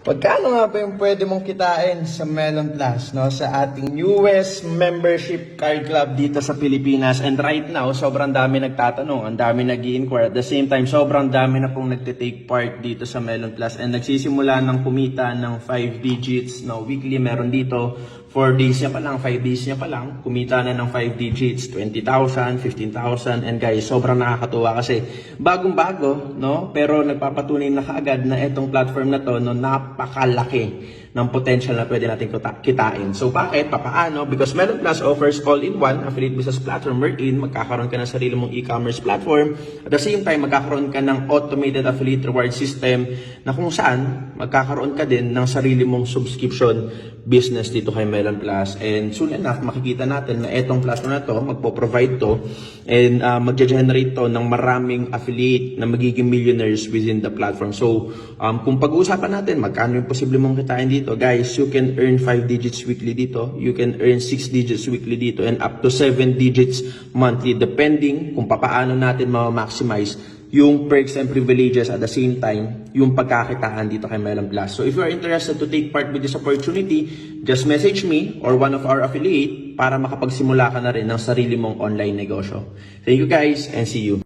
Pagkano nga ba yung pwede mong kitain sa Melon Plus, no? Sa ating newest membership card club dito sa Pilipinas. And right now, sobrang dami nagtatanong, ang dami nag-i-inquire. At the same time, sobrang dami na pong nagtitake part dito sa Melon Plus. And nagsisimula ng kumita ng 5 digits, no? Weekly meron dito. 4 days niya pa lang, 5 days niya pa lang, kumita na ng 5 digits, 20,000, 15,000. And guys, sobrang nakakatuwa kasi bagong-bago, no? Pero nagpapatunay na kaagad na itong platform na to, no, napakalaki ng potential na pwede natin kitain. So bakit? Papaano? Because Melon Plus offers all-in-one affiliate business platform wherein magkakaroon ka ng sarili mong e-commerce platform. At the same time, magkakaroon ka ng automated affiliate reward system na kung saan magkakaroon ka din ng sarili mong subscription business dito kay Melon Plus. And soon enough, makikita natin na itong platform na to, magpo-provide to and magge-generate to ng maraming affiliate na magiging millionaires within the platform. So kung pag-uusapan natin, magkano yung posible mong kitain dito, guys, you can earn 5 digits weekly dito, you can earn 6 digits weekly dito, and up to 7 digits monthly, depending kung paano natin ma-maximize yung perks and privileges at the same time, yung pagkakitaan dito kay Melon Plus. So if you are interested to take part with this opportunity, just message me or one of our affiliate para makapagsimula ka na rin ng sarili mong online negosyo. Thank you guys and see you.